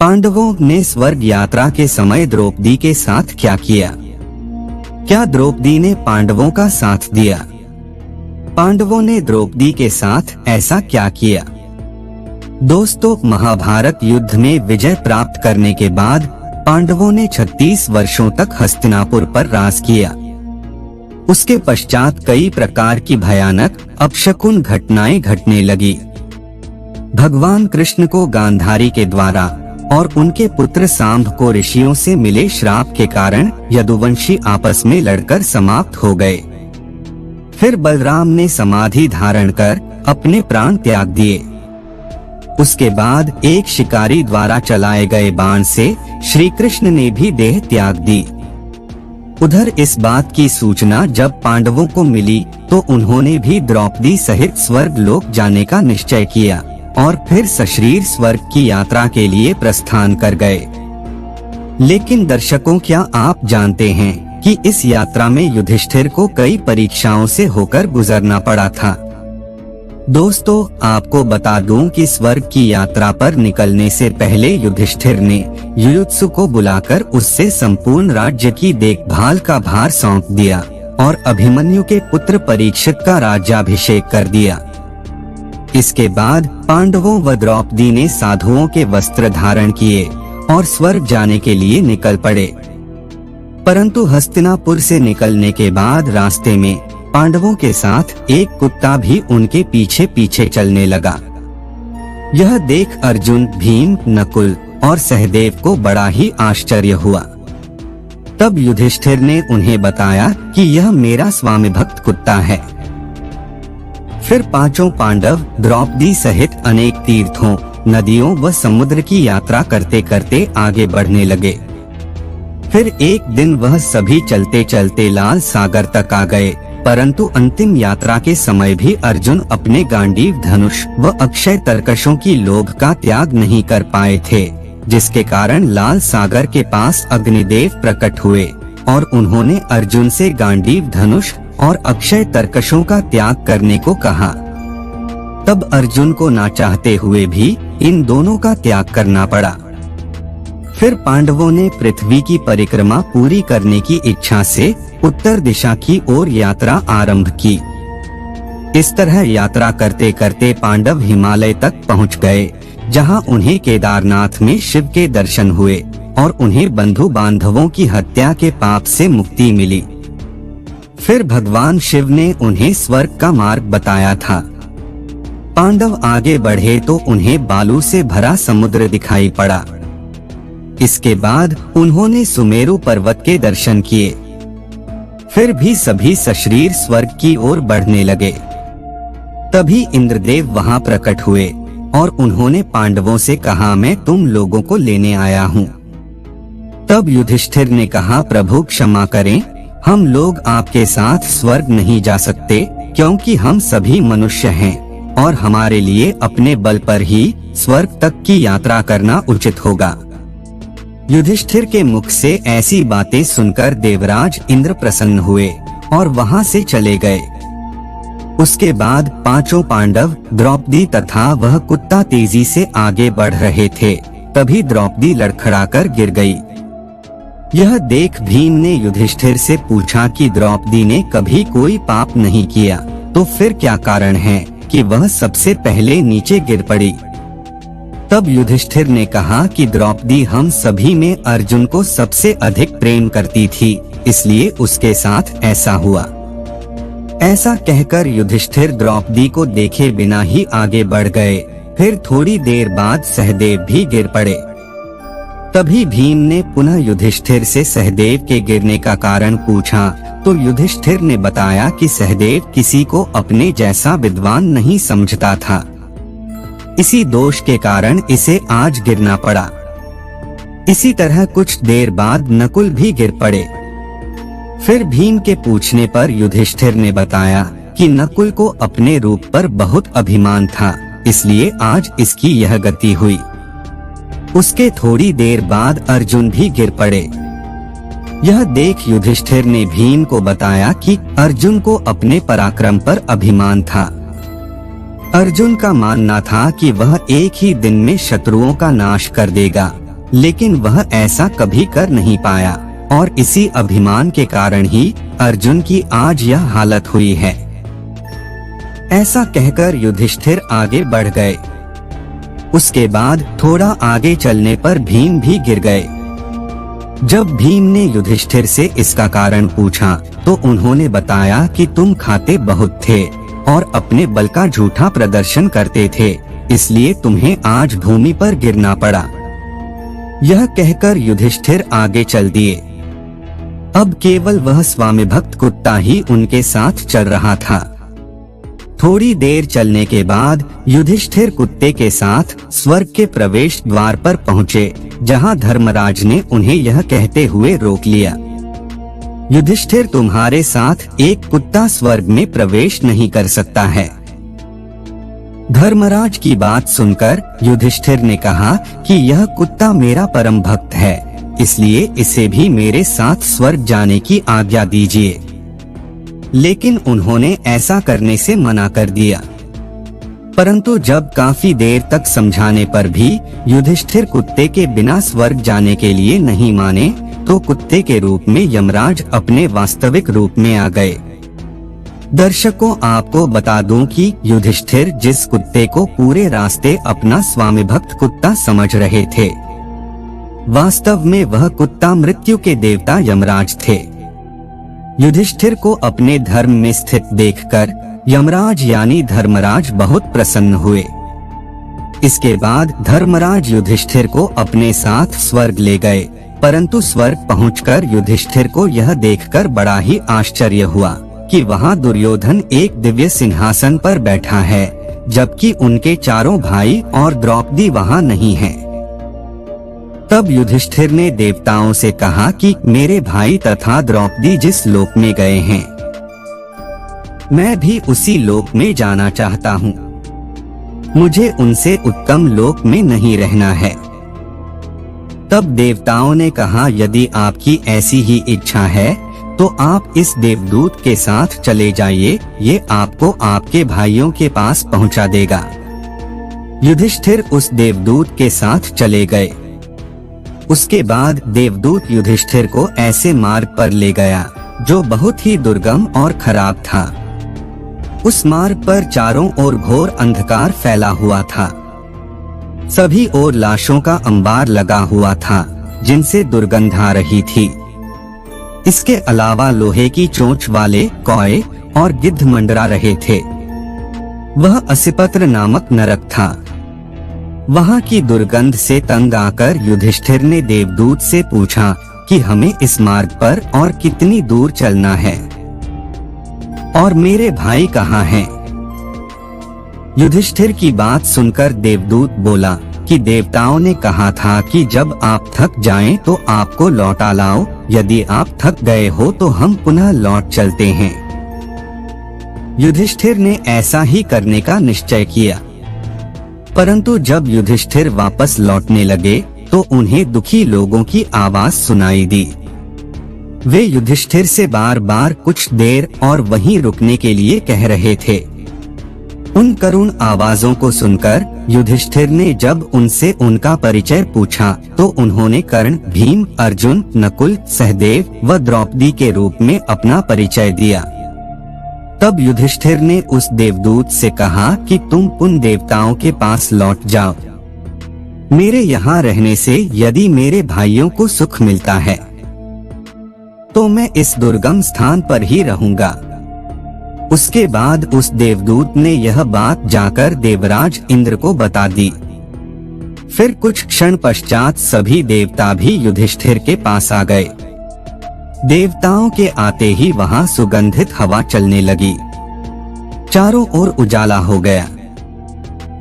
पांडवों ने स्वर्ग यात्रा के समय द्रौपदी के साथ क्या किया? क्या द्रौपदी ने पांडवों का साथ दिया? पांडवों ने द्रौपदी के साथ ऐसा क्या किया? दोस्तों, महाभारत युद्ध में विजय प्राप्त करने के बाद पांडवों ने 36 वर्षों तक हस्तिनापुर पर राज किया। उसके पश्चात कई प्रकार की भयानक अपशकुन घटनाएं घटने लगी। भगवान कृष्ण को गांधारी के द्वारा और उनके पुत्र सांब को ऋषियों से मिले श्राप के कारण यदुवंशी आपस में लड़कर समाप्त हो गए। फिर बलराम ने समाधि धारण कर अपने प्राण त्याग दिए। उसके बाद एक शिकारी द्वारा चलाए गए बाण से श्री कृष्ण ने भी देह त्याग दी। उधर इस बात की सूचना जब पांडवों को मिली तो उन्होंने भी द्रौपदी सहित स्वर्ग लोक जाने का निश्चय किया और फिर सशरीर स्वर्ग की यात्रा के लिए प्रस्थान कर गए। लेकिन दर्शकों, क्या आप जानते हैं कि इस यात्रा में युधिष्ठिर को कई परीक्षाओं से होकर गुजरना पड़ा था? दोस्तों, आपको बता दूं कि स्वर्ग की यात्रा पर निकलने से पहले युधिष्ठिर ने युयुत्सु को बुलाकर उससे संपूर्ण राज्य की देखभाल का भार सौंप दिया और अभिमन्यु के पुत्र परीक्षित का राज्याभिषेक कर दिया। इसके बाद पांडवों व द्रौपदी ने साधुओं के वस्त्र धारण किए और स्वर्ग जाने के लिए निकल पड़े। परंतु हस्तिनापुर से निकलने के बाद रास्ते में पांडवों के साथ एक कुत्ता भी उनके पीछे पीछे चलने लगा। यह देख अर्जुन, भीम, नकुल और सहदेव को बड़ा ही आश्चर्य हुआ। तब युधिष्ठिर ने उन्हें बताया कि यह मेरा स्वामी भक्त कुत्ता है। फिर पांचों पांडव द्रौपदी सहित अनेक तीर्थों, नदियों व समुद्र की यात्रा करते करते आगे बढ़ने लगे। फिर एक दिन वह सभी चलते चलते लाल सागर तक आ गए। परंतु अंतिम यात्रा के समय भी अर्जुन अपने गांडीव धनुष व अक्षय तरकशों की लोभ का त्याग नहीं कर पाए थे, जिसके कारण लाल सागर के पास अग्निदेव प्रकट हुए और उन्होंने अर्जुन से गांडीव धनुष और अक्षय तरकशों का त्याग करने को कहा। तब अर्जुन को ना चाहते हुए भी इन दोनों का त्याग करना पड़ा। फिर पांडवों ने पृथ्वी की परिक्रमा पूरी करने की इच्छा से उत्तर दिशा की ओर यात्रा आरंभ की। इस तरह यात्रा करते करते पांडव हिमालय तक पहुंच गए, जहां उन्हें केदारनाथ में शिव के दर्शन हुए और उन्हें बंधु बांधवों की हत्या के पाप से मुक्ति मिली। फिर भगवान शिव ने उन्हें स्वर्ग का मार्ग बताया था। पांडव आगे बढ़े तो उन्हें बालू से भरा समुद्र दिखाई पड़ा। इसके बाद उन्होंने सुमेरु पर्वत के दर्शन किए। फिर भी सभी सशरीर स्वर्ग की ओर बढ़ने लगे। तभी इंद्रदेव वहां प्रकट हुए और उन्होंने पांडवों से कहा, मैं तुम लोगों को लेने आया हूँ। तब युधिष्ठिर ने कहा, प्रभु क्षमा करें, हम लोग आपके साथ स्वर्ग नहीं जा सकते, क्योंकि हम सभी मनुष्य हैं और हमारे लिए अपने बल पर ही स्वर्ग तक की यात्रा करना उचित होगा। युधिष्ठिर के मुख से ऐसी बातें सुनकर देवराज इंद्र प्रसन्न हुए और वहां से चले गए। उसके बाद पांचों पांडव, द्रौपदी तथा वह कुत्ता तेजी से आगे बढ़ रहे थे। तभी द्रौपदी लड़खड़ाकर गिर गई। यह देख भीम ने युधिष्ठिर से पूछा कि द्रौपदी ने कभी कोई पाप नहीं किया, तो फिर क्या कारण है कि वह सबसे पहले नीचे गिर पड़ी? तब युधिष्ठिर ने कहा कि द्रौपदी हम सभी में अर्जुन को सबसे अधिक प्रेम करती थी, इसलिए उसके साथ ऐसा हुआ। ऐसा कहकर युधिष्ठिर द्रौपदी को देखे बिना ही आगे बढ़ गए। फिर थोड़ी देर बाद सहदेव भी गिर पड़े। तभी भीम ने पुनः युधिष्ठिर से सहदेव के गिरने का कारण पूछा, तो युधिष्ठिर ने बताया कि सहदेव किसी को अपने जैसा विद्वान नहीं समझता था। इसी दोष के कारण इसे आज गिरना पड़ा। इसी तरह कुछ देर बाद नकुल भी गिर पड़े। फिर भीम के पूछने पर युधिष्ठिर ने बताया कि नकुल को अपने रूप पर बहुत अभिमान था, इसलिए आज इसकी यह गति हुई। उसके थोड़ी देर बाद अर्जुन भी गिर पड़े। यह देख युधिष्ठिर ने भीम को बताया कि अर्जुन को अपने पराक्रम पर अभिमान था। अर्जुन का मानना था कि वह एक ही दिन में शत्रुओं का नाश कर देगा लेकिन वह ऐसा कभी कर नहीं पाया और इसी अभिमान के कारण ही अर्जुन की आज यह हालत हुई है। ऐसा कहकर युधिष्ठिर आगे बढ़ गए। उसके बाद थोड़ा आगे चलने पर भीम भी गिर गए। जब भीम ने युधिष्ठिर से इसका कारण पूछा तो उन्होंने बताया कि तुम खाते बहुत थे और अपने बल का झूठा प्रदर्शन करते थे, इसलिए तुम्हें आज भूमि पर गिरना पड़ा। यह कहकर युधिष्ठिर आगे चल दिए। अब केवल वह स्वामी भक्त कुत्ता ही उनके साथ चल रहा था। थोड़ी देर चलने के बाद युधिष्ठिर कुत्ते के साथ स्वर्ग के प्रवेश द्वार पर पहुँचे, जहाँ धर्मराज ने उन्हें यह कहते हुए रोक लिया, युधिष्ठिर तुम्हारे साथ एक कुत्ता स्वर्ग में प्रवेश नहीं कर सकता है। धर्मराज की बात सुनकर युधिष्ठिर ने कहा कि यह कुत्ता मेरा परम भक्त है, इसलिए इसे भी मेरे साथ स्वर्ग जाने की आज्ञा दीजिए। लेकिन उन्होंने ऐसा करने से मना कर दिया। परंतु जब काफी देर तक समझाने पर भी युधिष्ठिर कुत्ते के बिना स्वर्ग जाने के लिए नहीं माने, तो कुत्ते के रूप में यमराज अपने वास्तविक रूप में आ गए। दर्शकों, आपको बता दूं कि युधिष्ठिर जिस कुत्ते को पूरे रास्ते अपना स्वामी भक्त कुत्ता समझ रहे थे, वास्तव में वह कुत्ता मृत्यु के देवता यमराज थे। युधिष्ठिर को अपने धर्म में स्थित देखकर यमराज यानी धर्मराज बहुत प्रसन्न हुए। इसके बाद धर्मराज युधिष्ठिर को अपने साथ स्वर्ग ले गए, परंतु स्वर्ग पहुंचकर युधिष्ठिर को यह देखकर बड़ा ही आश्चर्य हुआ कि वहां दुर्योधन एक दिव्य सिंहासन पर बैठा है, जबकि उनके चारों भाई और द्रौपदी वहां नहीं हैं। तब युधिष्ठिर ने देवताओं से कहा कि मेरे भाई तथा द्रौपदी जिस लोक में गए हैं, मैं भी उसी लोक में जाना चाहता हूँ। मुझे उनसे उत्तम लोक में नहीं रहना है। तब देवताओं ने कहा, यदि आपकी ऐसी ही इच्छा है तो आप इस देवदूत के साथ चले जाइए, ये आपको आपके भाइयों के पास पहुंचा देगा। युधिष्ठिर उस देवदूत के साथ चले गए। उसके बाद देवदूत युधिष्ठिर को ऐसे मार्ग पर ले गया जो बहुत ही दुर्गम और खराब था। उस मार्ग पर चारों ओर घोर अंधकार फैला हुआ था। सभी ओर लाशों का अंबार लगा हुआ था, जिनसे दुर्गंध आ रही थी। इसके अलावा लोहे की चोंच वाले कौए और गिद्ध मंडरा रहे थे। वह असिपत्र नामक नरक था। वहां की दुर्गंध से तंग आकर युधिष्ठिर ने देवदूत से पूछा कि हमें इस मार्ग पर और कितनी दूर चलना है और मेरे भाई कहाँ हैं? युधिष्ठिर की बात सुनकर देवदूत बोला कि देवताओं ने कहा था कि जब आप थक जाएं तो आपको लौटा लाओ, यदि आप थक गए हो तो हम पुनः लौट चलते हैं। युधिष्ठिर ने ऐसा ही करने का निश्चय किया। परंतु जब युधिष्ठिर वापस लौटने लगे तो उन्हें दुखी लोगों की आवाज सुनाई दी। वे युधिष्ठिर से बार बार कुछ देर और वहीं रुकने के लिए कह रहे थे। उन करुण आवाजों को सुनकर युधिष्ठिर ने जब उनसे उनका परिचय पूछा तो उन्होंने कर्ण, भीम, अर्जुन, नकुल, सहदेव व द्रौपदी के रूप में अपना परिचय दिया। तब युधिष्ठिर ने उस देवदूत से कहा कि तुम उन देवताओं के पास लौट जाओ। मेरे यहाँ रहने से यदि मेरे भाइयों को सुख मिलता है तो मैं इस दुर्गम स्थान पर ही रहूंगा। उसके बाद उस देवदूत ने यह बात जाकर देवराज इंद्र को बता दी। फिर कुछ क्षण पश्चात सभी देवता भी युधिष्ठिर के पास आ गए। देवताओं के आते ही वहां सुगंधित हवा चलने लगी। चारों ओर उजाला हो गया।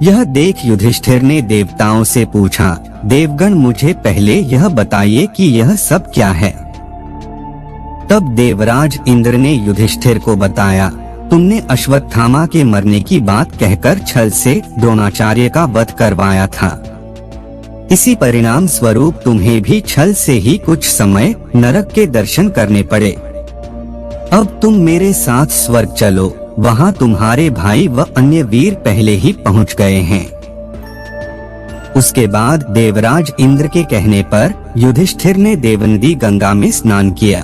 यह देख युधिष्ठिर ने देवताओं से पूछा, देवगण मुझे पहले यह बताइए कि यह सब क्या है? तब देवराज इंद्र ने युधिष्ठिर को बताया, तुमने अश्वत्थामा के मरने की बात कहकर छल से द्रोणाचार्य का वध करवाया था। इसी परिणाम स्वरूप तुम्हें भी छल से ही कुछ समय नरक के दर्शन करने पड़े। अब तुम मेरे साथ स्वर्ग चलो, वहां तुम्हारे भाई व अन्य वीर पहले ही पहुंच गए हैं। उसके बाद देवराज इंद्र के कहने पर युधिष्ठिर ने देवनदी गंगा में स्नान किया।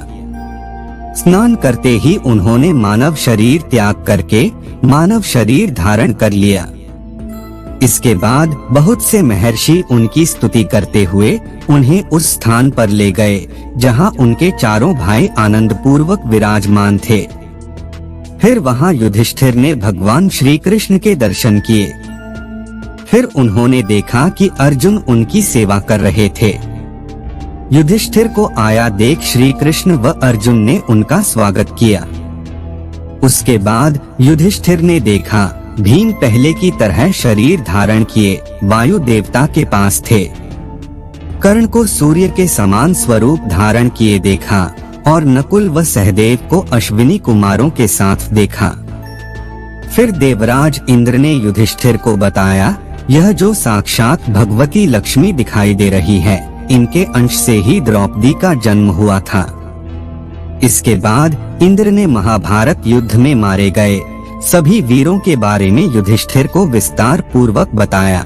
स्नान करते ही उन्होंने मानव शरीर त्याग करके मानव शरीर धारण कर लिया। इसके बाद बहुत से महर्षि उनकी स्तुति करते हुए उन्हें उस स्थान पर ले गए जहां उनके चारों भाई आनंद पूर्वक विराजमान थे। फिर वहां युधिष्ठिर ने भगवान श्री कृष्ण के दर्शन किए। फिर उन्होंने देखा कि अर्जुन उनकी सेवा कर रहे थे। युधिष्ठिर को आया देख श्री कृष्ण व अर्जुन ने उनका स्वागत किया। उसके बाद युधिष्ठिर ने देखा भीम पहले की तरह शरीर धारण किए वायु देवता के पास थे। कर्ण को सूर्य के समान स्वरूप धारण किए देखा और नकुल व सहदेव को अश्विनी कुमारों के साथ देखा। फिर देवराज इंद्र ने युधिष्ठिर को बताया, यह जो साक्षात भगवती लक्ष्मी दिखाई दे रही है, इनके अंश से ही द्रौपदी का जन्म हुआ था। इसके बाद इंद्र ने महाभारत युद्ध में मारे गए सभी वीरों के बारे में युधिष्ठिर को विस्तार पूर्वक बताया।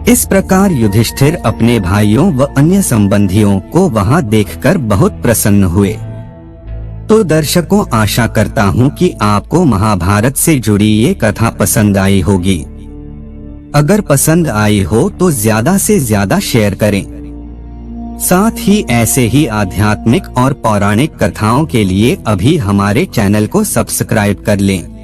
इस प्रकार युधिष्ठिर अपने भाइयों व अन्य संबंधियों को वहां देखकर बहुत प्रसन्न हुए। तो दर्शकों, आशा करता हूं कि आपको महाभारत से जुड़ी ये कथा पसंद आई होगी। अगर पसंद आई हो तो ज्यादा से ज्यादा शेयर करें। साथ ही ऐसे ही आध्यात्मिक और पौराणिक कथाओं के लिए अभी हमारे चैनल को सब्सक्राइब कर लें।